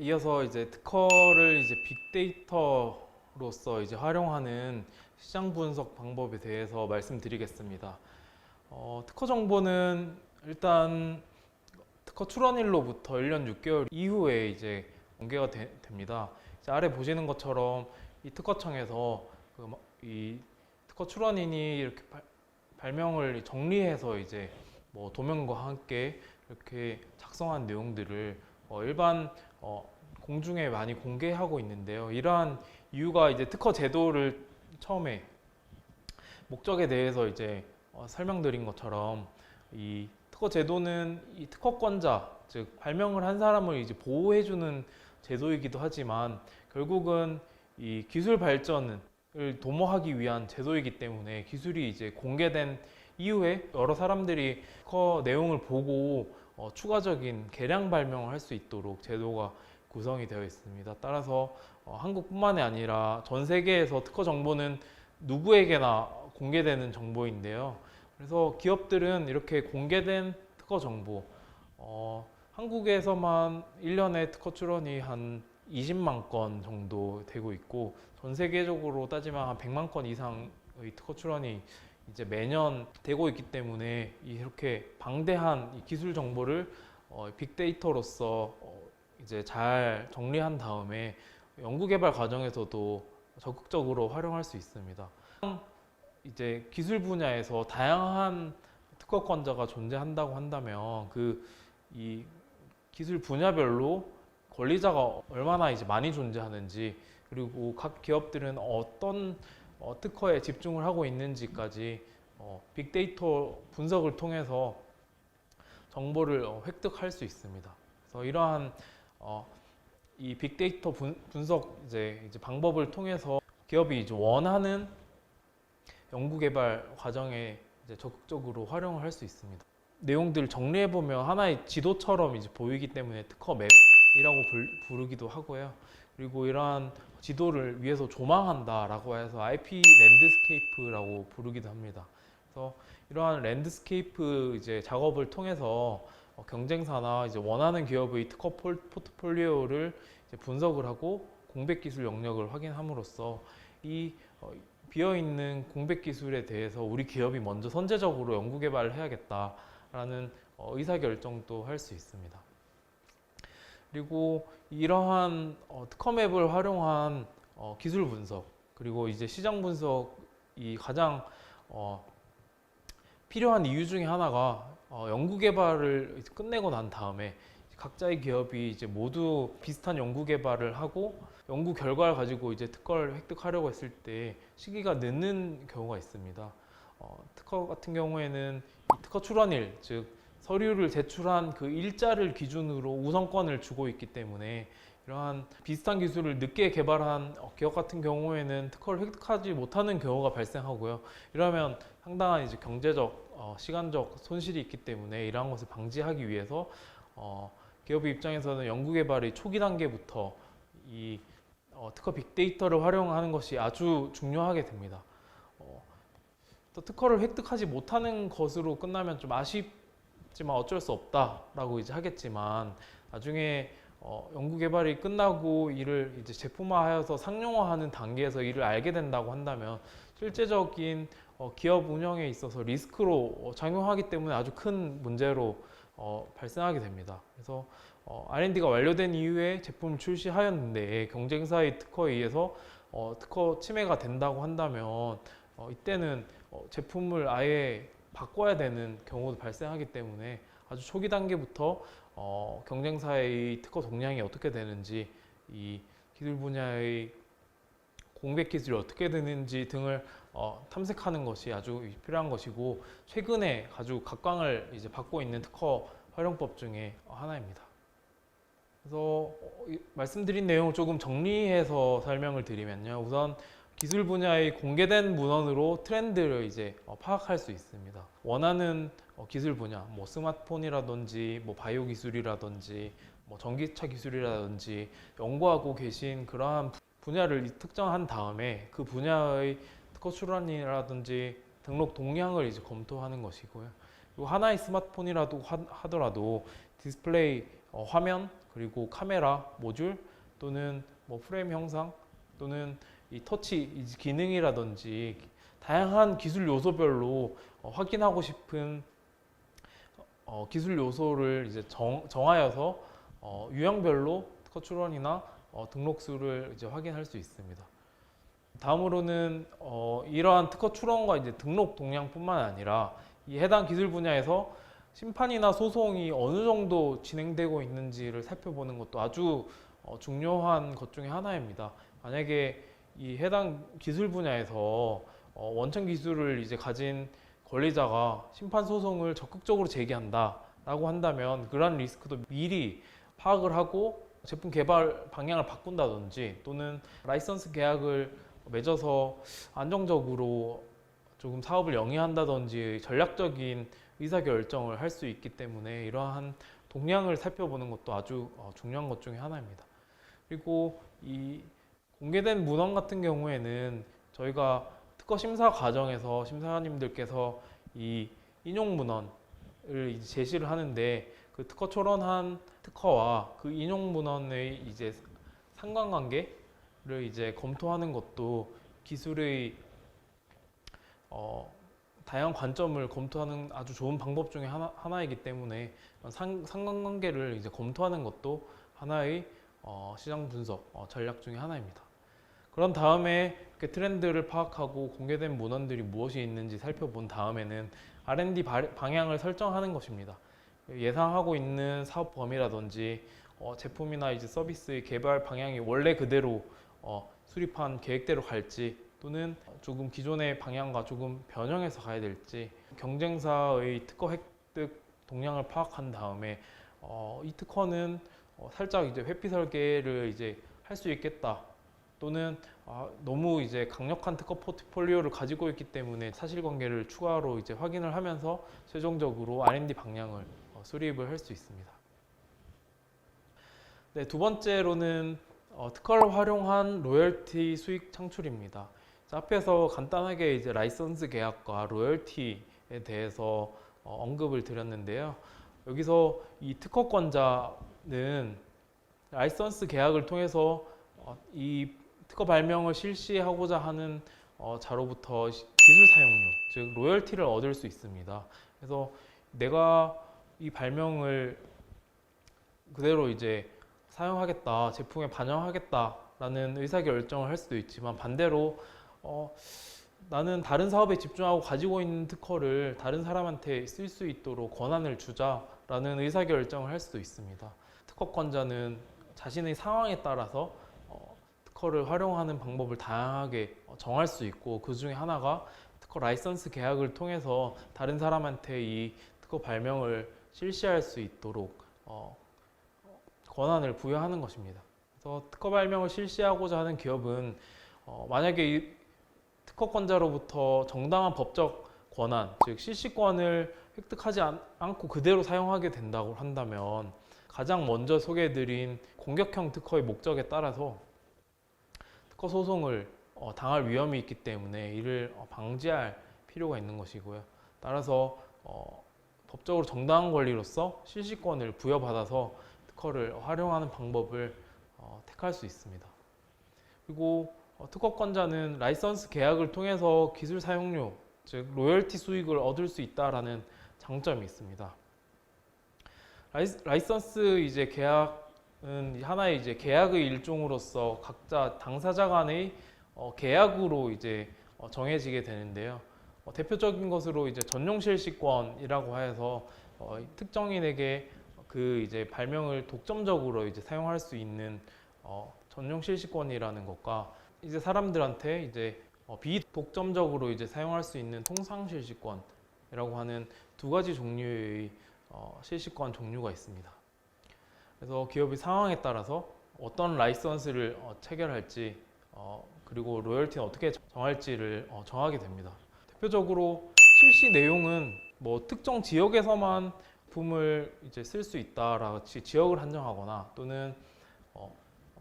이어서 이제 특허를 이제 빅데이터로서 이제 활용하는 시장 분석 방법에 대해서 말씀드리겠습니다. 특허 정보는 일단 특허 출원일로부터 1년 6개월 이후에 이제 공개가 됩니다. 이제 아래 보시는 것처럼 이 특허청에서 이 특허 출원인이 이렇게 발명을 정리해서 이제 뭐 도면과 함께 이렇게 작성한 내용들을 일반 공중에 많이 공개하고 있는데요. 이러한 이유가 이제 특허 제도를 처음에 목적에 대해서 이제 설명드린 것처럼 이 특허 제도는 이 특허권자, 즉 발명을 한 사람을 이제 보호해주는 제도이기도 하지만 결국은 이 기술 발전을 도모하기 위한 제도이기 때문에 기술이 이제 공개된 이후에 여러 사람들이 특허 내용을 보고 추가적인 개량 발명을 할 수 있도록 제도가 구성이 되어 있습니다. 따라서 한국뿐만이 아니라 전 세계에서 특허 정보는 누구에게나 공개되는 정보인데요. 그래서 기업들은 이렇게 공개된 특허 정보, 한국에서만 1년에 특허 출원이 한 20만 건 정도 되고 있고 전 세계적으로 따지면 한 100만 건 이상의 특허 출원이 이제 매년 되고 있기 때문에 이렇게 방대한 이 기술 정보를 빅데이터로서 이제 잘 정리한 다음에 연구개발 과정에서도 적극적으로 활용할 수 있습니다. 이제 기술 분야에서 다양한 특허권자가 존재한다고 한다면 이 기술 분야별로 권리자가 얼마나 이제 많이 존재하는지 그리고 각 기업들은 어떤 특허에 집중을 하고 있는지까지 빅데이터 분석을 통해서 정보를 획득할 수 있습니다. 그래서 이러한 이 빅데이터 분석 이제 방법을 통해서 기업이 이제 원하는 연구개발 과정에 이제 적극적으로 활용을 할 수 있습니다. 내용들을 정리해 보면 하나의 지도처럼 이제 보이기 때문에 특허 맵이라고 부르기도 하고요. 그리고 이러한 지도를 위해서 조망한다라고 해서 IP 랜드스케이프라고 부르기도 합니다. 그래서 이러한 랜드스케이프 이제 작업을 통해서 경쟁사나 이제 원하는 기업의 특허 포트폴리오를 이제 분석을 하고 공백 기술 영역을 확인함으로써 이 비어 있는 공백 기술에 대해서 우리 기업이 먼저 선제적으로 연구 개발을 해야겠다라는 의사 결정도 할 수 있습니다. 그리고 이러한 특허맵을 활용한 기술 분석 그리고 이제 시장 분석이 가장 필요한 이유 중에 하나가 연구 개발을 끝내고 난 다음에 각자의 기업이 이제 모두 비슷한 연구 개발을 하고 연구 결과를 가지고 이제 특허를 획득하려고 했을 때 시기가 늦는 경우가 있습니다. 특허 같은 경우에는 특허 출원일, 즉 서류를 제출한 그 일자를 기준으로 우선권을 주고 있기 때문에 이러한 비슷한 기술을 늦게 개발한 기업 같은 경우에는 특허를 획득하지 못하는 경우가 발생하고요. 이러면 상당한 이제 경제적, 시간적 손실이 있기 때문에 이러한 것을 방지하기 위해서 기업의 입장에서는 연구 개발의 초기 단계부터 이 특허 빅데이터를 활용하는 것이 아주 중요하게 됩니다. 또 특허를 획득하지 못하는 것으로 끝나면 좀 아쉽지만 어쩔 수 없다라고 이제 하겠지만 나중에 연구 개발이 끝나고 이를 이제 제품화하여서 상용화하는 단계에서 이를 알게 된다고 한다면 실제적인 기업 운영에 있어서 리스크로 작용하기 때문에 아주 큰 문제로 발생하게 됩니다. 그래서 R&D가 완료된 이후에 제품을 출시하였는데 경쟁사의 특허에 의해서 특허 침해가 된다고 한다면 이때는 제품을 아예 바꿔야 되는 경우도 발생하기 때문에 아주 초기 단계부터 경쟁사의 특허 동향이 어떻게 되는지 이 기술 분야의 공백 기술이 어떻게 되는지 등을 탐색하는 것이 아주 필요한 것이고 최근에 아주 각광을 이제 받고 있는 특허 활용법 중에 하나입니다. 그래서 말씀드린 내용을 조금 정리해서 설명을 드리면요. 우선 기술 분야의 공개된 문헌으로 트렌드를 이제 파악할 수 있습니다. 원하는 기술 분야, 뭐 스마트폰이라든지 뭐 바이오 기술이라든지 뭐 전기차 기술이라든지 연구하고 계신 그러한 분야를 특정한 다음에 그 분야의 특허 출원이라든지 등록 동향을 이제 검토하는 것이고요. 그리고 하나의 스마트폰이라도 하더라도 디스플레이 화면 그리고 카메라 모듈 또는 뭐 프레임 형상 또는 이 터치 기능이라든지 다양한 기술 요소별로 확인하고 싶은 기술 요소를 이제 정하여서 유형별로 특허 출원이나 등록수를 이제 확인할 수 있습니다. 다음으로는 이러한 특허 출원과 이제 등록 동향뿐만 아니라 이 해당 기술 분야에서 심판이나 소송이 어느 정도 진행되고 있는지를 살펴보는 것도 아주 중요한 것 중에 하나입니다. 만약에 이 해당 기술 분야에서 원천 기술을 이제 가진 권리자가 심판 소송을 적극적으로 제기한다라고 한다면 그러한 리스크도 미리 파악을 하고 제품 개발 방향을 바꾼다든지 또는 라이선스 계약을 맺어서 안정적으로 조금 사업을 영위한다든지 전략적인 의사결정을 할 수 있기 때문에 이러한 동향을 살펴보는 것도 아주 중요한 것 중에 하나입니다. 그리고 이 공개된 문헌 같은 경우에는 저희가 특허 심사 과정에서 심사님들께서 이 인용 문헌을 이제 제시를 하는데 그 특허 출원한 특허와 그 인용 문헌의 이제 상관관계를 이제 검토하는 것도 기술의 다양한 관점을 검토하는 아주 좋은 방법 중에 하나이기 때문에 상관관계를 이제 검토하는 것도 하나의 시장 분석 전략 중에 하나입니다. 그런 다음에 그 트렌드를 파악하고 공개된 문헌들이 무엇이 있는지 살펴본 다음에는 R&D 방향을 설정하는 것입니다. 예상하고 있는 사업 범위라든지 제품이나 이제 서비스의 개발 방향이 원래 그대로 수립한 계획대로 갈지 또는 조금 기존의 방향과 조금 변형해서 가야 될지 경쟁사의 특허 획득 동향을 파악한 다음에 이 특허는 살짝 이제 회피 설계를 이제 할 수 있겠다 또는 너무 이제 강력한 특허 포트폴리오를 가지고 있기 때문에 사실관계를 추가로 이제 확인을 하면서 최종적으로 R&D 방향을 수립을 할 수 있습니다. 네, 두 번째로는 특허를 활용한 로열티 수익 창출입니다. 앞에서 간단하게 이제 라이선스 계약과 로열티에 대해서 언급을 드렸는데요. 여기서 이 특허권자는 라이선스 계약을 통해서 이 특허 발명을 실시하고자 하는 자로부터 기술 사용료, 즉 로열티를 얻을 수 있습니다. 그래서 내가 이 발명을 그대로 이제 사용하겠다, 제품에 반영하겠다라는 의사결정을 할 수도 있지만 반대로 나는 다른 사업에 집중하고 가지고 있는 특허를 다른 사람한테 쓸 수 있도록 권한을 주자라는 의사결정을 할 수도 있습니다. 특허권자는 자신의 상황에 따라서 특허를 활용하는 방법을 다양하게 정할 수 있고 그 중에 하나가 특허 라이선스 계약을 통해서 다른 사람한테 이 특허 발명을 실시할 수 있도록 권한을 부여하는 것입니다. 그래서 특허 발명을 실시하고자 하는 기업은 만약에 이 특허권자로부터 정당한 법적 권한, 즉 실시권을 획득하지 않고 그대로 사용하게 된다고 한다면 가장 먼저 소개해드린 공격형 특허의 목적에 따라서 특허 소송을 당할 위험이 있기 때문에 이를 방지할 필요가 있는 것이고요. 따라서 법적으로 정당한 권리로서 실시권을 부여받아서 특허를 활용하는 방법을 택할 수 있습니다. 그리고 특허권자는 라이선스 계약을 통해서 기술 사용료, 즉 로열티 수익을 얻을 수 있다라는 장점이 있습니다. 라이선스 이제 계약은 하나의 이제 계약의 일종으로서 각자 당사자 간의 계약으로 이제 정해지게 되는데요. 대표적인 것으로 이제 전용 실시권이라고 해서 특정인에게 그 이제 발명을 독점적으로 이제 사용할 수 있는 전용 실시권이라는 것과 이제 사람들한테 이제 비독점적으로 이제 사용할 수 있는 통상 실시권이라고 하는 두 가지 종류의 실시권 종류가 있습니다. 그래서 기업의 상황에 따라서 어떤 라이선스를 체결할지 그리고 로열티는 어떻게 정할지를 정하게 됩니다. 대표적으로 실시 내용은 뭐 특정 지역에서만 제품을 이제 쓸 수 있다라고 지역을 한정하거나 또는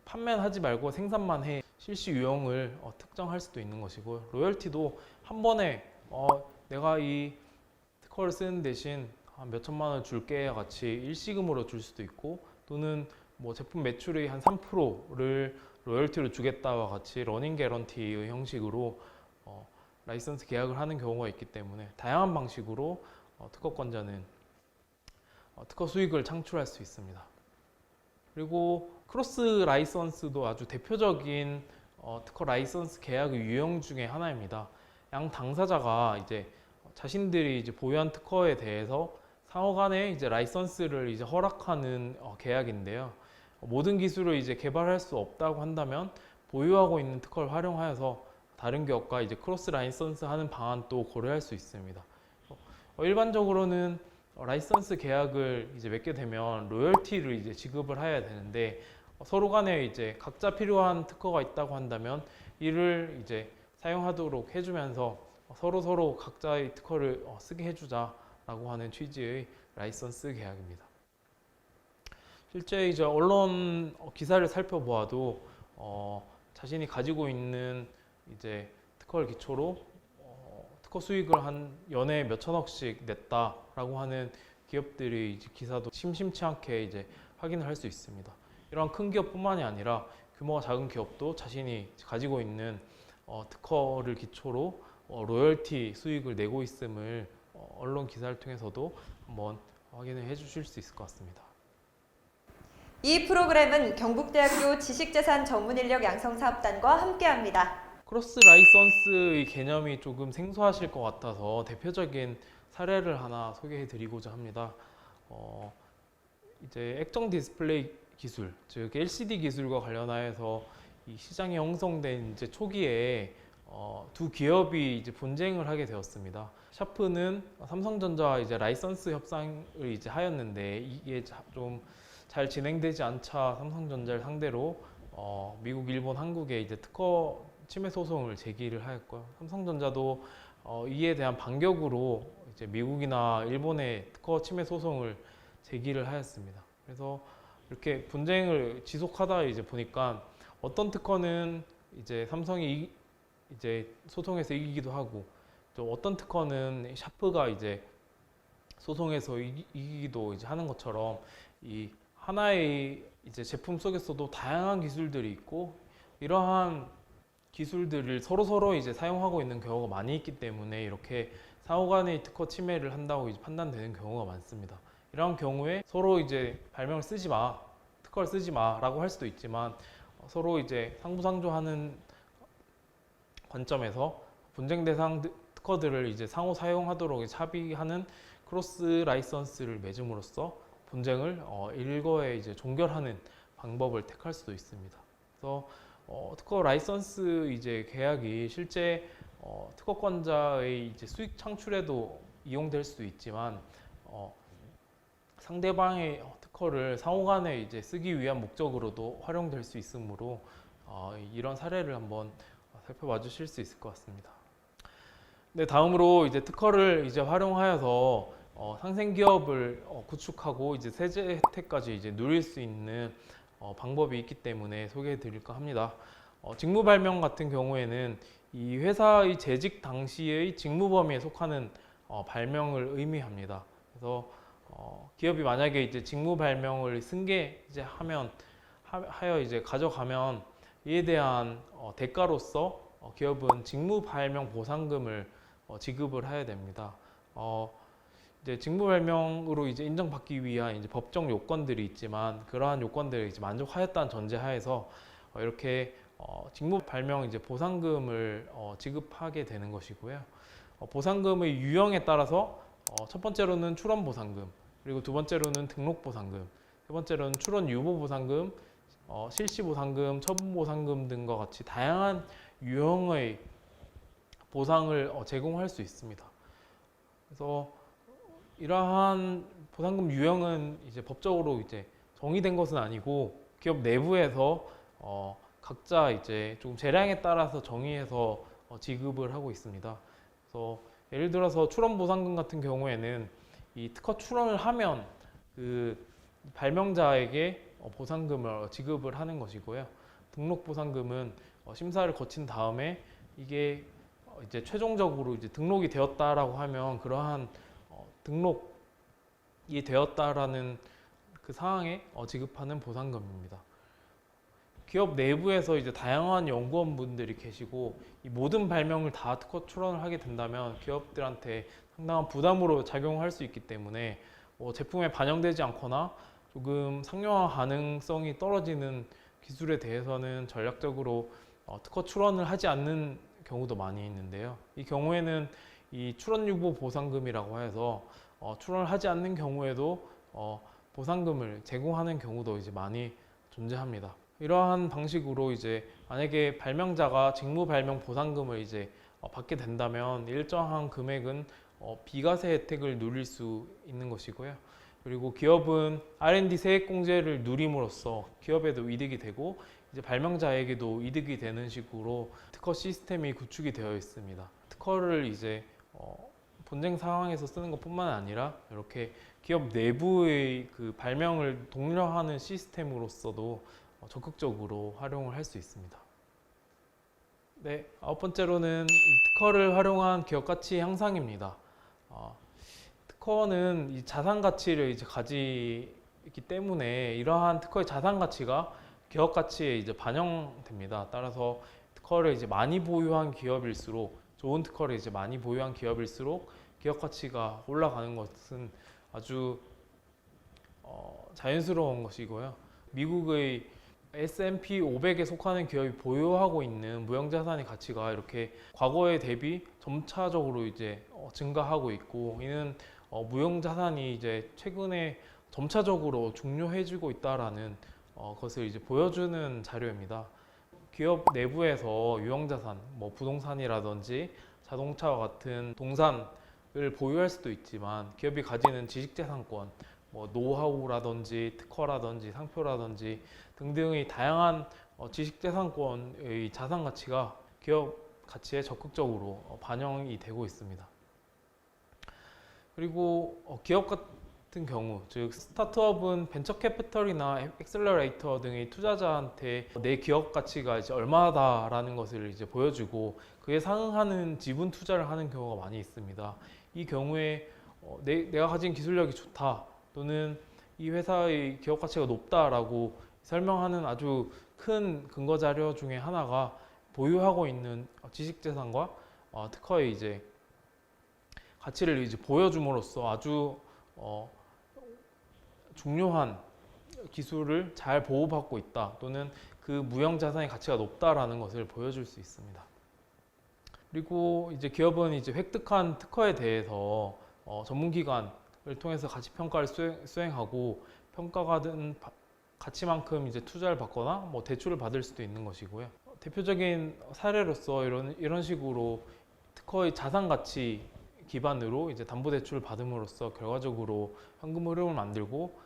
판매는 하지 말고 생산만 해 실시 유형을 특정할 수도 있는 것이고 로열티도 한 번에 내가 이 특허를 쓰는 대신 한 몇 천만 원 줄게 같이 일시금으로 줄 수도 있고 또는 뭐 제품 매출의 한 3%를 로열티로 주겠다와 같이 러닝 개런티의 형식으로 라이선스 계약을 하는 경우가 있기 때문에 다양한 방식으로 특허권자는 특허 수익을 창출할 수 있습니다. 그리고 크로스 라이선스도 아주 대표적인 특허 라이선스 계약의 유형 중에 하나입니다. 양 당사자가 이제 자신들이 이제 보유한 특허에 대해서 상호 간에 이제 라이선스를 이제 허락하는 계약인데요. 모든 기술을 이제 개발할 수 없다고 한다면 보유하고 있는 특허를 활용하여서 다른 기업과 이제 크로스 라이선스 하는 방안도 고려할 수 있습니다. 일반적으로는 라이선스 계약을 이제 맺게 되면 로열티를 이제 지급을 해야 되는데 서로 간에 이제 각자 필요한 특허가 있다고 한다면 이를 이제 사용하도록 해주면서 서로 각자의 특허를 쓰게 해주자라고 하는 취지의 라이선스 계약입니다. 실제 이제 언론 기사를 살펴보아도 자신이 가지고 있는 이제 특허를 기초로 특허 수익을 한 연에 몇 천억씩 냈다라고 하는 기업들이 이제 기사도 심심치 않게 이제 확인을 할 수 있습니다. 이러한 큰 기업뿐만이 아니라 규모가 작은 기업도 자신이 가지고 있는 특허를 기초로 로열티 수익을 내고 있음을 언론 기사를 통해서도 한번 확인을 해주실 수 있을 것 같습니다. 이 프로그램은 경북대학교 지식재산 전문인력 양성사업단과 함께합니다. 크로스 라이선스의 개념이 조금 생소하실 것 같아서 대표적인 사례를 하나 소개해 드리고자 합니다. 이제 액정 디스플레이 기술, 즉 LCD 기술과 관련하여서 이 시장이 형성된 이제 초기에 두 기업이 이제 분쟁을 하게 되었습니다. 샤프는 삼성전자와 이제 라이선스 협상을 이제 하였는데 이게 좀 잘 진행되지 않자 삼성전자를 상대로 미국, 일본, 한국에 이제 특허 침해 소송을 제기를 하였고요. 삼성전자도 이에 대한 반격으로 이제 미국이나 일본의 특허 침해 소송을 제기를 하였습니다. 그래서 이렇게 분쟁을 지속하다 이제 보니까 어떤 특허는 이제 삼성이 이제 소송에서 이기기도 하고 또 어떤 특허는 샤프가 이제 소송에서 이기기도 이제 하는 것처럼 이 하나의 이제 제품 속에서도 다양한 기술들이 있고 이러한 기술들을 서로 이제 사용하고 있는 경우가 많이 있기 때문에 이렇게 상호 간의 특허 침해를 한다고 이제 판단되는 경우가 많습니다. 이러한 경우에 서로 이제 발명을 쓰지 마, 특허를 쓰지 마라고 할 수도 있지만 서로 이제 상부상조하는 관점에서 분쟁 대상 특허들을 이제 상호 사용하도록 합의하는 크로스 라이선스를 맺음으로써 분쟁을 일거에 이제 종결하는 방법을 택할 수도 있습니다. 그래서 특허 라이선스 이제 계약이 실제 특허권자의 이제 수익 창출에도 이용될 수도 있지만 상대방의 특허를 상호간에 이제 쓰기 위한 목적으로도 활용될 수 있으므로 이런 사례를 한번 살펴봐 주실 수 있을 것 같습니다. 네, 다음으로 이제 특허를 이제 활용하여서 상생 기업을 구축하고 이제 세제 혜택까지 이제 누릴 수 있는 방법이 있기 때문에 소개해 드릴까 합니다. 직무 발명 같은 경우에는 이 회사의 재직 당시의 직무 범위에 속하는 발명을 의미합니다. 그래서 기업이 만약에 이제 직무 발명을 승계 이제 하여 이제 가져가면 이에 대한 대가로서 기업은 직무 발명 보상금을 지급을 해야 됩니다. 이제 직무 발명으로 이제 인정받기 위한 이제 법적 요건들이 있지만 그러한 요건들을 이제 만족하였다는 전제하에서 이렇게 직무 발명 이제 보상금을 지급하게 되는 것이고요. 보상금의 유형에 따라서 첫 번째로는 출원 보상금, 그리고 두 번째로는 등록 보상금, 세 번째로는 출원 유보 보상금, 실시 보상금, 처분 보상금 등과 같이 다양한 유형의 보상을 제공할 수 있습니다. 그래서 이러한 보상금 유형은 이제 법적으로 이제 정의된 것은 아니고 기업 내부에서 각자 이제 좀 재량에 따라서 정의해서 지급을 하고 있습니다. 그래서 예를 들어서 출원 보상금 같은 경우에는 이 특허 출원을 하면 그 발명자에게 보상금을 지급을 하는 것이고요. 등록 보상금은 심사를 거친 다음에 이게 이제 최종적으로 이제 등록이 되었다라고 하면 그러한 등록이 되었다라는 그 상황에 지급하는 보상금입니다. 기업 내부에서 이제 다양한 연구원분들이 계시고 이 모든 발명을 다 특허 출원을 하게 된다면 기업들한테 상당한 부담으로 작용할 수 있기 때문에 제품에 반영되지 않거나 조금 상용화 가능성이 떨어지는 기술에 대해서는 전략적으로 특허 출원을 하지 않는 경우도 많이 있는데요. 이 경우에는 이 출원 유보 보상금이라고 해서 출원을 하지 않는 경우에도 보상금을 제공하는 경우도 이제 많이 존재합니다. 이러한 방식으로 이제 만약에 발명자가 직무 발명 보상금을 이제 받게 된다면 일정한 금액은 비과세 혜택을 누릴 수 있는 것이고요. 그리고 기업은 R&D 세액 공제를 누림으로써 기업에도 이득이 되고 이제 발명자에게도 이득이 되는 식으로 특허 시스템이 구축이 되어 있습니다. 특허를 이제 분쟁 상황에서 쓰는 것뿐만 아니라 이렇게 기업 내부의 그 발명을 독려하는 시스템으로서도 적극적으로 활용을 할 수 있습니다. 네, 아홉 번째로는 이 특허를 활용한 기업 가치 향상입니다. 특허는 이 자산 가치를 이제 가지기 때문에 이러한 특허의 자산 가치가 기업 가치에 이제 반영됩니다. 따라서 특허를 이제 많이 보유한 기업일수록 좋은 특허를 이제 많이 보유한 기업일수록 기업 가치가 올라가는 것은 아주 자연스러운 것이고요. 미국의 S&P 500에 속하는 기업이 보유하고 있는 무형자산의 가치가 이렇게 과거에 대비 점차적으로 이제 증가하고 있고 이는 무형자산이 이제 최근에 점차적으로 중요해지고 있다라는 것을 이제 보여주는 자료입니다. 기업 내부에서 유형자산, 뭐 부동산이라든지 자동차와 같은 동산을 보유할 수도 있지만 기업이 가지는 지식재산권, 뭐 노하우라든지 특허라든지 상표라든지 등등의 다양한 지식재산권의 자산 가치가 기업 가치에 적극적으로 반영이 되고 있습니다. 그리고 기업 같은 경우, 즉 스타트업은 벤처 캐피털이나 엑셀러레이터 등의 투자자한테 내 기업 가치가 이제 얼마다라는 것을 이제 보여주고 그에 상응하는 지분 투자를 하는 경우가 많이 있습니다. 이 경우에 내가 가진 기술력이 좋다 또는 이 회사의 기업 가치가 높다라고 설명하는 아주 큰 근거 자료 중에 하나가 보유하고 있는 지식재산과 특허의 이제 가치를 이제 보여줌으로써 아주 중요한 기술을 잘 보호받고 있다 또는 그 무형자산의 가치가 높다라는 것을 보여줄 수 있습니다. 그리고 이제 기업은 이제 획득한 특허에 대해서 전문기관을 통해서 가치 평가를 수행하고 평가받은 가치만큼 이제 투자를 받거나 뭐 대출을 받을 수도 있는 것이고요. 대표적인 사례로서 이런 식으로 특허의 자산 가치 기반으로 이제 담보 대출을 받음으로써 결과적으로 현금 흐름을 만들고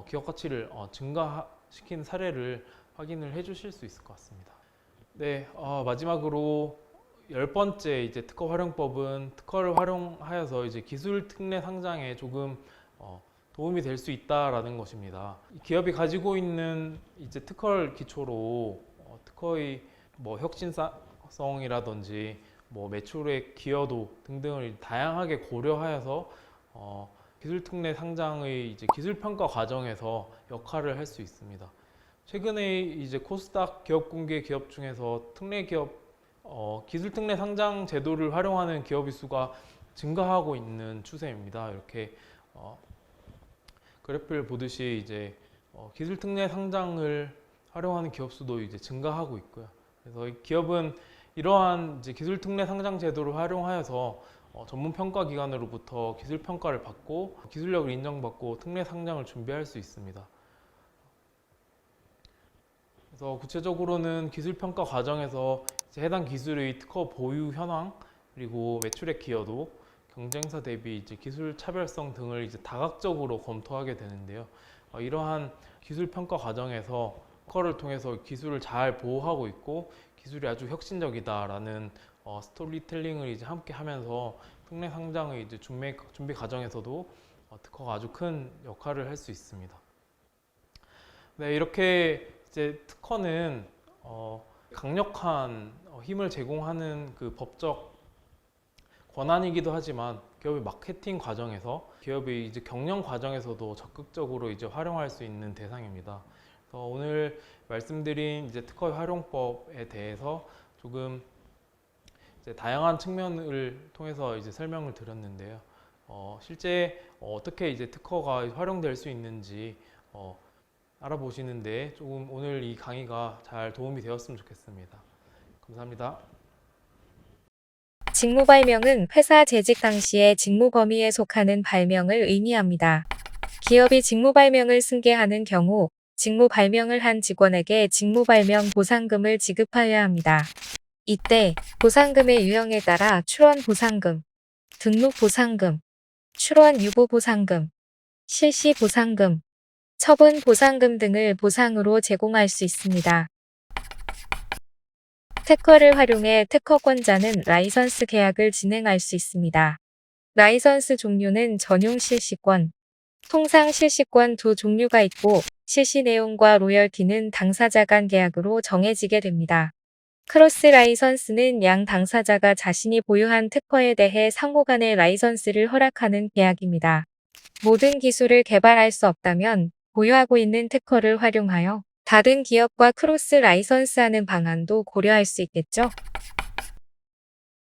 기업 가치를 증가시킨 사례를 확인을 해주실 수 있을 것 같습니다. 네, 마지막으로 10번째 이제 특허 활용법은 특허를 활용하여서 이제 기술 특례 상장에 조금 도움이 될 수 있다라는 것입니다. 기업이 가지고 있는 이제 특허를 기초로 특허의 뭐 혁신성이라든지 뭐 매출의 기여도 등등을 다양하게 고려하여서 기술 특례 상장의 이제 기술 평가 과정에서 역할을 할 수 있습니다. 최근에 이제 코스닥 기업 공개 기업 중에서 특례 기업 기술 특례 상장 제도를 활용하는 기업의 수가 증가하고 있는 추세입니다. 이렇게 그래프를 보듯이 이제 기술 특례 상장을 활용하는 기업 수도 이제 증가하고 있고요. 그래서 이 기업은 이러한 이제 기술 특례 상장 제도를 활용하여서 전문 평가 기관으로부터 기술 평가를 받고 기술력을 인정받고 특례 상장을 준비할 수 있습니다. 그래서 구체적으로는 기술 평가 과정에서 이제 해당 기술의 특허 보유 현황 그리고 매출액 기여도 경쟁사 대비 이제 기술 차별성 등을 이제 다각적으로 검토하게 되는데요. 이러한 기술 평가 과정에서 특허를 통해서 기술을 잘 보호하고 있고 기술이 아주 혁신적이다라는 스토리텔링을 이제 함께 하면서 특례 상장의 이제 준비 과정에서도 특허가 아주 큰 역할을 할 수 있습니다. 네, 이렇게 이제 특허는 강력한 힘을 제공하는 그 법적 권한이기도 하지만 기업의 마케팅 과정에서 기업의 이제 경영 과정에서도 적극적으로 이제 활용할 수 있는 대상입니다. 그래서 오늘 말씀드린 이제 특허의 활용법에 대해서 조금 이제 다양한 측면을 통해서 이제 설명을 드렸는데요. 실제 어떻게 이제 특허가 활용될 수 있는지 알아보시는데 조금 오늘 이 강의가 잘 도움이 되었으면 좋겠습니다. 감사합니다. 직무 발명은 회사 재직 당시의 직무 범위에 속하는 발명을 의미합니다. 기업이 직무 발명을 승계하는 경우 직무 발명을 한 직원에게 직무 발명 보상금을 지급하여야 합니다. 이때 보상금의 유형에 따라 출원 보상금, 등록 보상금, 출원 유보 보상금, 실시 보상금, 처분 보상금 등을 보상으로 제공할 수 있습니다. 특허를 활용해 특허권자는 라이선스 계약을 진행할 수 있습니다. 라이선스 종류는 전용 실시권, 통상 실시권 두 종류가 있고 실시 내용과 로열티는 당사자 간 계약으로 정해지게 됩니다. 크로스 라이선스는 양 당사자가 자신이 보유한 특허에 대해 상호 간의 라이선스를 허락하는 계약입니다. 모든 기술을 개발할 수 없다면 보유하고 있는 특허를 활용하여 다른 기업과 크로스 라이선스하는 방안도 고려할 수 있겠죠.